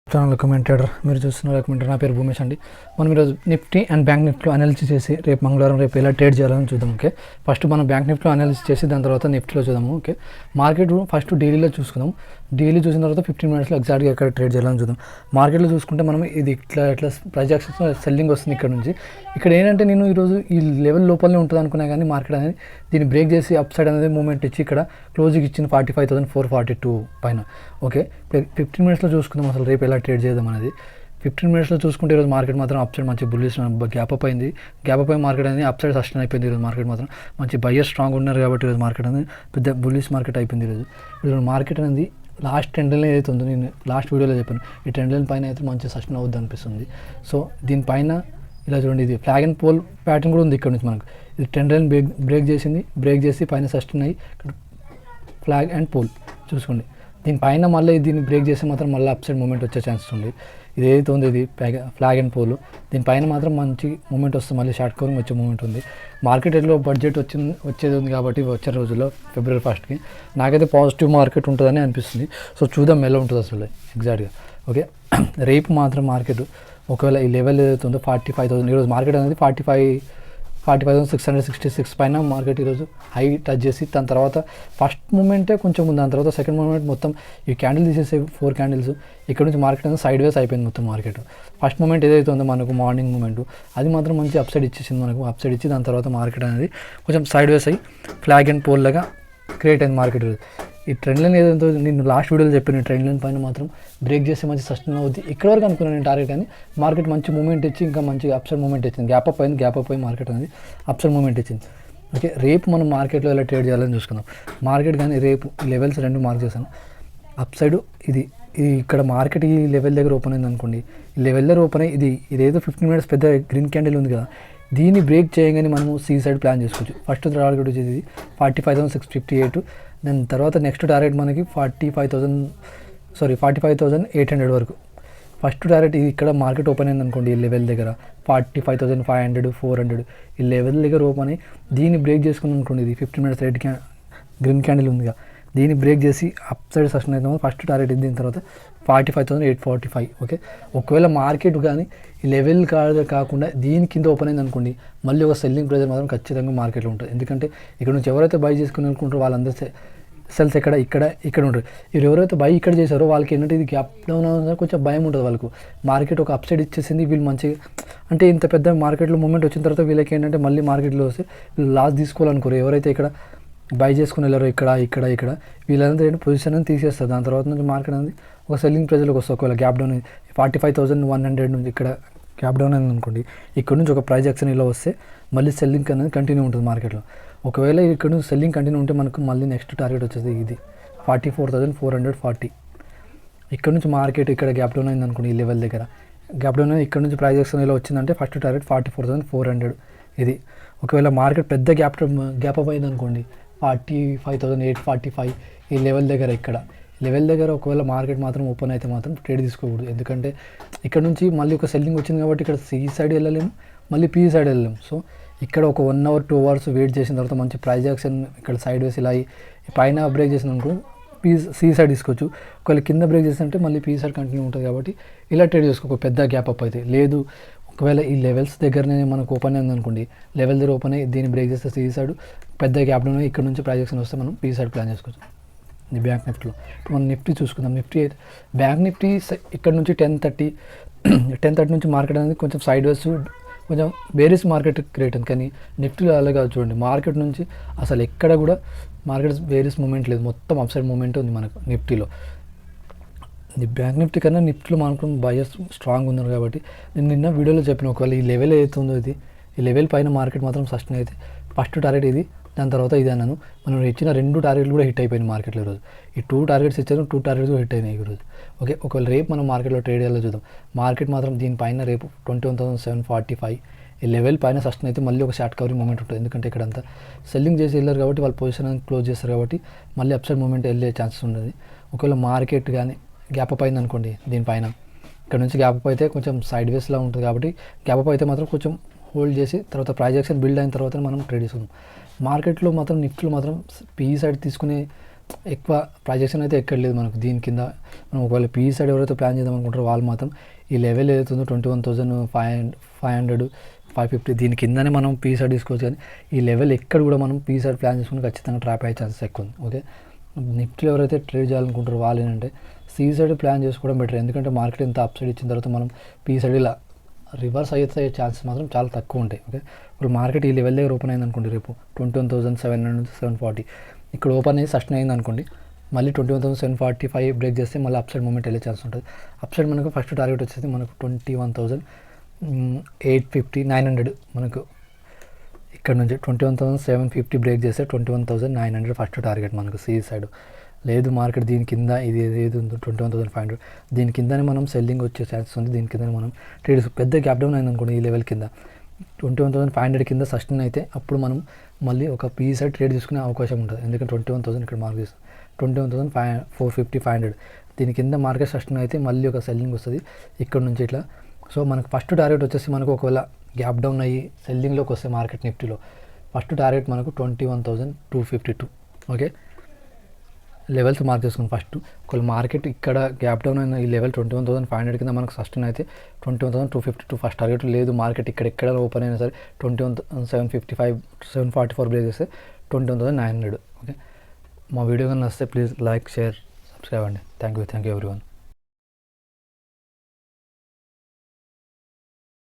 Channel commentator మీరు చూస్తున్న commenter నా పేరు భూమేష్ అండి. మనం ఈరోజు నిఫ్టీ అండ్ బ్యాంక్ నిఫ్టీలో అనాలిసిస్ చేసి రేపు మంగళవారం ఎలా ట్రేడ్ చేయాలని చూద్దాం. ఓకే, ఫస్ట్ మనం బ్యాంక్ నిఫ్టీలో అనాలిసిస్ చేసి దాని తర్వాత నిఫ్టీలో చూద్దాము. ఓకే, మార్కెట్ ఫస్ట్ డైలీలో చూసుకుందాం. డైలీ చూసిన తర్వాత 15 మినిట్స్లో ఎగ్జాక్ట్గా ఎక్కడ ట్రేడ్ చేయాలని చూద్దాం. మార్కెట్లో చూసుకుంటే మనం ఇది ఇట్లా ప్రైస్ యాక్షన్స్ సెల్లింగ్ వస్తుంది ఇక్కడ నుంచి. ఇక్కడ ఏంటంటే నేను ఈరోజు ఈ లెవెల్ లోపలనే ఉంటుంది అనుకున్నా కానీ మార్కెట్ అనేది దీన్ని బ్రేక్ చేసి అప్ సైడ్ అనేది మూమెంట్ ఇచ్చి ఇక్కడ క్లోజింగ్ ఇచ్చింది 45,442 పైన. ఓకే, 15 మినిట్స్లో చూసుకుందాం అసలు రేపు ఎలా ట్రేడ్ చేద్దాం అనేది. 15 మినిట్స్లో చూసుకుంటే ఈరోజు మార్కెట్ మాత్రం అప్ సైడ్ మంచి బుల్లిష్ గ్యాప్ అప్ అయింది. గ్యాప్ అప్ అయి మార్కెట్ అనేది అప్ సైడ్ సస్టైన్ అయిపోయింది. ఈరోజు మార్కెట్ మాత్రం మంచి బయ్యర్ స్ట్రాంగ్ ఉన్నారు కాబట్టి ఈరోజు మార్కెట్ అనేది పెద్ద బుల్లిష్ మార్కెట్ అయిపోయింది. ఈరోజు మార్కెట్ అనేది లాస్ట్ ట్రెండ్ లైన్ ఏదైతే ఉందో నేను లాస్ట్ వీడియోలో చెప్పాను, ఈ ట్రెండ్ లైన్ పైన అయితే మంచి సస్టైన్ అవుద్ది అనిపిస్తుంది. సో దీనిపైన ఇలా చూడండి, ఇది ఫ్లాగ్ అండ్ పోల్ ప్యాటర్న్ కూడా ఉంది ఇక్కడ నుంచి మనకు. ఇది ట్రెండ్ లైన్ బ్రేక్ చేసింది, బ్రేక్ చేసి పైన సస్టైన్ అయ్యి ఇక్కడ ఫ్లాగ్ అండ్ పోల్ చూసుకోండి. దీనిపైన మళ్ళీ దీన్ని బ్రేక్ చేస్తే మాత్రం మళ్ళీ అప్ సైడ్ మూమెంట్ వచ్చే ఛాన్సెస్ ఉంది. ఇది ఏదైతే ఉంది ఇది ఫ్లాగ్ అండ్ పోల్, దీనిపైన మాత్రం మంచి మూమెంట్ వస్తుంది, మళ్ళీ షార్ట్ కవరింగ్ వచ్చే మూమెంట్ ఉంది. మార్కెట్ ఎట్లో బడ్జెట్ వచ్చేది ఉంది కాబట్టి వచ్చే రోజుల్లో February 1st నాకైతే పాజిటివ్ మార్కెట్ ఉంటుందని అనిపిస్తుంది. సో చూద్దాం ఎలా ఉంటుంది అసలు ఎగ్జాక్ట్గా. ఓకే, రేపు మాత్రం మార్కెట్ ఒకవేళ ఈ లెవెల్ ఏదైతే ఉందో 45,000, ఈరోజు మార్కెట్ అనేది 45,666 పైన మార్కెట్ ఈరోజు హై టచ్ చేసి దాని తర్వాత ఫస్ట్ మూమెంటే కొంచెం ఉంది, దాని తర్వాత సెకండ్ మూమెంట్ మొత్తం ఈ క్యాండిల్ తీసేసే 4 క్యాండిల్స్ ఇక్కడ నుంచి మార్కెట్ అనేది సైడ్ వేస్ అయిపోయింది మొత్తం మార్కెట్. ఫస్ట్ మూమెంట్ ఏదైతే ఉందో మనకు మార్నింగ్ మూమెంట్ అది మాత్రం మంచి అప్ సైడ్ ఇచ్చేసింది మనకు. అప్ సైడ్ ఇచ్చి దాని తర్వాత మార్కెట్ అనేది కొంచెం సైడ్ వేస్ అయ్యి ఫ్లాగ్ అండ్ పోల్ లాగా క్రియేట్ అయింది మార్కెట్. ఈ ట్రెండ్ లైన్ ఏదైతే నేను లాస్ట్ వీడియోలో చెప్పాను, ఈ ట్రెండ్ లైన్ పైన మాత్రం బ్రేక్ చేస్తే మంచి సస్టైన్ అవుద్ది. ఇక్కడ వరకు అనుకున్నాను నేను టార్గెట్ అని, మార్కెట్ మంచి మూమెంట్ ఇచ్చి ఇంకా మంచి అప్ సైడ్ మూమెంట్ ఇచ్చింది. గ్యాప్ అప్ అయింది, గ్యాప్ అప్ అయి మార్కెట్ అనేది అప్ సైడ్ మూమెంట్ ఇచ్చింది. ఓకే, రేపు మనం మార్కెట్లో ఎలా ట్రేడ్ చేయాలని చూసుకుందాం. మార్కెట్ కానీ రేపు లెవెల్స్ రెండు మార్క్ చేశాను. అప్ సైడ్ ఇది ఇక్కడ మార్కెట్ ఈ లెవెల్ దగ్గర ఓపెన్ అయింది అనుకోండి, ఈ లెవెల్ దగ్గర ఓపెన్ అయ్యి ఇదేదో 15 మినిట్స్ పెద్ద గ్రీన్ క్యాండిల్ ఉంది కదా, దీన్ని బ్రేక్ చేయగానే మనము సి సైడ్ ప్లాన్ చేసుకోవచ్చు. ఫస్ట్ టార్గెట్ వచ్చేది 45,658, దాని తర్వాత నెక్స్ట్ టార్గెట్ మనకి 45,800 వరకు. ఫస్ట్ టార్గెట్ ఇది ఇక్కడ మార్కెట్ ఓపెన్ అయింది అనుకోండి, ఈ లెవెల్ దగ్గర 45,500, 400 ఈ లెవెల్ దగ్గర ఓపెన్ అయ్యి దీన్ని బ్రేక్ చేసుకుని అనుకోండి, ఇది 15 మినిట్స్ రెడ్ గ్రీన్ క్యాండిల్ ఉందిగా, దీన్ని బ్రేక్ చేసి అప్ సైడ్ సస్టైన్ అవుతుంది. ఫస్ట్ టార్గెట్ ఇది, దీని తర్వాత 45,845. ఓకే, ఒకవేళ మార్కెట్ కానీ ఈ లెవెల్ కాకుండా దీని కింద ఓపెన్ అయింది అనుకోండి, మళ్ళీ ఒక సెల్లింగ్ ప్రెజర్ మాత్రం ఖచ్చితంగా మార్కెట్లో ఉంటుంది. ఎందుకంటే ఇక్కడ నుంచి ఎవరైతే బై చేసుకుని అనుకుంటారో వాళ్ళందరూ సెల్స్ ఇక్కడ ఉంటారు. మీరు ఎవరైతే బై ఇక్కడ చేశారో వాళ్ళకి ఏంటంటే ఇది గ్యాప్ డౌన్ అవుతుంది, కొంచెం భయం ఉంటుంది వాళ్ళకు. మార్కెట్ ఒక అప్ సైడ్ ఇచ్చేసింది, వీళ్ళు మంచిగా అంటే ఇంత పెద్ద మార్కెట్లో మూమెంట్ వచ్చిన తర్వాత వీళ్ళకి ఏంటంటే మళ్ళీ మార్కెట్లో వస్తే వీళ్ళు లాస్ తీసుకోవాలనుకోరు. ఎవరైతే ఇక్కడ బై చేసుకుని వెళ్ళారో ఇక్కడ వీళ్ళందరూ ఏంటి పొజిషన్ అని తీసేస్తారు. దాని తర్వాత నుంచి మార్కెట్ అనేది ఒక సెల్లింగ్ ప్రెజర్లోకి వస్తుంది. ఒకవేళ గ్యాప్ డౌన్ 45,100 నుంచి ఇక్కడ గ్యాప్ డౌన్ అయింది అనుకోండి, ఇక్కడ నుంచి ఒక ప్రైస్ యాక్షన్ ఇలా వస్తే మళ్ళీ సెల్లింగ్ అనేది కంటిన్యూ ఉంటుంది మార్కెట్లో. ఒకవేళ ఇక్కడ నుంచి సెల్లింగ్ కంటిన్యూ ఉంటే మనకు మళ్ళీ నెక్స్ట్ టార్గెట్ వచ్చేది ఇది 44,440. ఇక్కడ నుంచి మార్కెట్ ఇక్కడ గ్యాప్ డౌన్ అయింది అనుకోండి, ఈ లెవెల్ దగ్గర గ్యాప్ డౌన్ అయింది, ఇక్కడ నుంచి ప్రైస్ యాక్షన్ ఇలా వచ్చిందంటే ఫస్ట్ టార్గెట్ 44,400 ఇది. ఒకవేళ మార్కెట్ పెద్ద గ్యాప్ అప్ అయింది అనుకోండి 45,845 ఈ లెవెల్ దగ్గర ఒకవేళ మార్కెట్ మాత్రం ఓపెన్ అయితే మాత్రం ట్రేడ్ తీసుకోకూడదు. ఎందుకంటే ఇక్కడ నుంచి మళ్ళీ ఒక సెల్లింగ్ వచ్చింది కాబట్టి ఇక్కడ సి సైడ్ వెళ్ళలేము, మళ్ళీ పీ సైడ్ వెళ్ళలేము. సో ఇక్కడ ఒక 1 hour 2 hours వెయిట్ చేసిన తర్వాత మంచి ప్రైస్ యాక్షన్ ఇక్కడ సైడ్ వేసి ఇలా పైన బ్రేక్ చేసిన అనుకో సి సైడ్ తీసుకోవచ్చు. ఒకవేళ కింద బ్రేక్ చేస్తుంటే మళ్ళీ పీ సైడ్ కంటిన్యూ ఉంటుంది కాబట్టి ఇలా ట్రేడ్ చేసుకో పెద్ద గ్యాప్ అప్ అయితే. లేదు ఒకవేళ ఈ లెవెల్స్ దగ్గరనే మనకు ఓపెన్ అయింది అనుకోండి, లెవెల్ దగ్గర ఓపెన్ అయ్యి దీన్ని బ్రేక్ చేస్తే సి సైడ్ పెద్ద గ్యాప్ డౌన్ ఇక్కడ నుంచి ప్రైస్ యాక్షన్ వస్తే మనం పీ సైడ్ ప్లాన్ చేసుకోవచ్చు. ఇది బ్యాంక్ నిఫ్టీలో. ఇప్పుడు మనం నిఫ్టీ చూసుకుందాం. నిఫ్టీ అయితే బ్యాంక్ నిఫ్టీ ఇక్కడ నుంచి 10:30 నుంచి మార్కెట్ అనేది కొంచెం సైడ్ వేస్ కొంచెం బేరిస్ మార్కెట్ క్రియేట్ అయింది. కానీ నిఫ్టీలో అలాగా చూడండి, మార్కెట్ నుంచి అసలు ఎక్కడ కూడా మార్కెట్ బేరిస్ మూమెంట్ లేదు, మొత్తం అప్ సైడ్ మూమెంట్ ఉంది మనకు నిఫ్టీలో. ఇది బ్యాంక్ నిఫ్టీ కన్నా నిఫ్టీలో మనకు బయర్స్ స్ట్రాంగ్ ఉన్నారు కాబట్టి నేను నిన్న వీడియోలో చెప్పిన ఒకవేళ ఈ లెవెల్ ఏదైతే ఉందో ఈ లెవెల్ పైన మార్కెట్ మాత్రం సస్టైన్ అయితే ఫస్ట్ టార్గెట్ ఇది, దాని తర్వాత ఇది అన్నాను. మనం ఇచ్చిన 2 టార్గెట్లు కూడా హిట్ అయిపోయింది మార్కెట్లో ఈరోజు. ఈ 2 టార్గెట్స్ ఇచ్చారు, 2 టార్గెట్స్ కూడా హిట్ అయినాయి ఈరోజు. ఓకే, ఒకవేళ రేపు మనం మార్కెట్లో ట్రేడ్ చేయాలో చూద్దాం. మార్కెట్ మాత్రం దీనిపైన రేపు 21,745 ఈ లెవెల్ పైన సస్టైన్ అయితే మళ్ళీ ఒక షార్ట్ కవరింగ్ మూమెంట్ ఉంటుంది. ఎందుకంటే ఇక్కడ అంతా సెల్లింగ్ చేసి వెళ్ళారు కాబట్టి వాళ్ళు పొజిషన్ అనేది క్లోజ్ చేస్తారు కాబట్టి మళ్ళీ అప్ సైడ్ మూమెంట్ వెళ్ళే ఛాన్సెస్ ఉండదు. ఒకవేళ మార్కెట్ కానీ గ్యాప్ అప్ అయింది అనుకోండి, దీనిపైన ఇక్కడ నుంచి గ్యాప్ అప్ అయితే కొంచెం సైడ్ వేస్లా ఉంటుంది కాబట్టి గ్యాప్ అప్ అయితే మాత్రం కొంచెం హోల్డ్ చేసి తర్వాత ప్రైస్ యాక్షన్ బిల్డ్ అయిన తర్వాత మనం ట్రేడ్ చేసుకుందాం. మార్కెట్లో మాత్రం నిఫ్టీలో మాత్రం పీ సైడ్ తీసుకునే ఎక్కువ ప్రజెక్షన్ అయితే ఎక్కడ లేదు మనకు. దీని కింద మనం ఒకవేళ పీ సైడ్ ఎవరైతే ప్లాన్ చేద్దాం అనుకుంటారో వాళ్ళు మాత్రం ఈ లెవెల్ ఏదైతుందో 21,500 550 దీని కిందనే మనం పీ సైడ్ తీసుకోవచ్చు. కానీ ఈ లెవెల్ ఎక్కడ కూడా మనం పీ సైడ్ ప్లాన్ చేసుకుని ఖచ్చితంగా ట్రాప్ అయ్యే ఛాన్సెస్ ఎక్కువ ఉంది. ఓకే, నిఫ్టీలో ఎవరైతే ట్రేడ్ చేయాలనుకుంటారో వాళ్ళు ఏంటంటే సి సైడ్ ప్లాన్ చేసుకోవడం బెటర్. ఎందుకంటే మార్కెట్ ఇంత అప్ సైడ్ ఇచ్చిన తర్వాత మనం పీ సైడ్ ఇలా రివర్స్ అయ్యే ఛాన్సెస్ మాత్రం చాలా తక్కువ ఉంటాయి. ఓకే, ఇప్పుడు మార్కెట్ ఈ లెవెల్ దగ్గర ఓపెన్ అయింది అనుకోండి, రేపు 21,700 740 ఇక్కడ ఓపెన్ అయ్యి సస్టైన్ అయింది అనుకోండి, మళ్ళీ 21,745 బ్రేక్ చేస్తే మళ్ళీ అప్ సైడ్ మూమెంట్ వెళ్ళే ఛాన్స్ ఉంటుంది. అప్ సైడ్ మనకు ఫస్ట్ టార్గెట్ వచ్చేసి మనకు 21,850 900 మనకు ఇక్కడ నుంచి 21,750 బ్రేక్ చేస్తే 21,900 ఫస్ట్ టార్గెట్ మనకు సి సైడ్. లేదు మార్కెట్ దీని కింద ఇది ఏది ఉందో 21,500 దీని కిందనే మనం సెల్లింగ్ వచ్చే ఛాన్సెస్ ఉంది. దీని కింద మనం ట్రేడ్ పెద్ద గ్యాప్ డౌన్ అయింది అనుకోండి, ఈ లెవెల్ కింద 21,500 కింద సస్టైన్ అయితే అప్పుడు మనం మళ్ళీ ఒక పీ సైడ్ ట్రేడ్ తీసుకునే అవకాశం ఉంటుంది. ఎందుకంటే 21,000 ఇక్కడ మార్క్ చేస్తాం, 21,450 500 దీని కింద మార్కెట్ సస్టైన్ అయితే మళ్ళీ ఒక సెల్లింగ్ వస్తుంది ఇక్కడ నుంచి ఇట్లా. సో మనకు ఫస్ట్ టార్గెట్ వచ్చేసి మనకు ఒకవేళ గ్యాప్ డౌన్ అయ్యి సెల్లింగ్లోకి వస్తే మార్కెట్ నిఫ్టీలో ఫస్ట్ టార్గెట్ మనకు 21,252. ఓకే, లెవెల్స్ మార్క్ చేసుకుని ఫస్ట్ ఒకవేళ మార్కెట్ ఇక్కడ గ్యాప్ డౌన్ అయిన ఈ లెవెల్ 21,500 కింద మనకు సస్టైన్ అయితే 21,252 ఫస్ట్ టార్గెట్. లేదు మార్కెట్ ఎక్కడ ఓపెన్ అయినా సరే 21,755 744 బ్రేక్ చేస్తే 21,900. ఓకే, మా వీడియో కానీ నచ్చితే ప్లీజ్ లైక్ షేర్ సబ్స్క్రైబ్ అండి. Thank you everyone.